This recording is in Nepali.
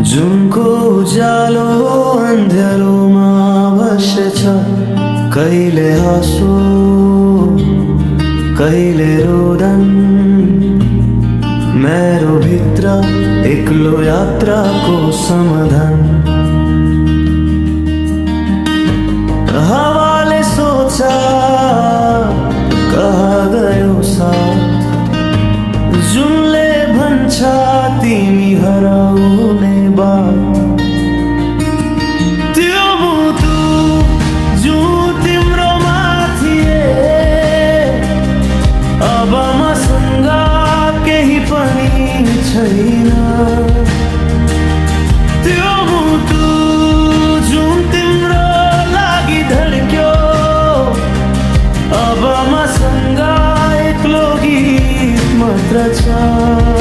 जुनको उज्यालो अन्ध्यारोमा बसेछ। कहिले हाँसो कहिले रोदन, मेरो भित्र एक्लो यात्राको समाधान। हावाले सोचा कहाँ गयो साथ, जुनले भन्छ तिमी हराउने बात। त्यो मुटु जुन तिम्रो माथिए, अब मसँग केही पनि छैन। त्यो मुटु जुन तिम्रो लागि धड्क्यो, अब मसँग एक्लो गीत मात्र छ।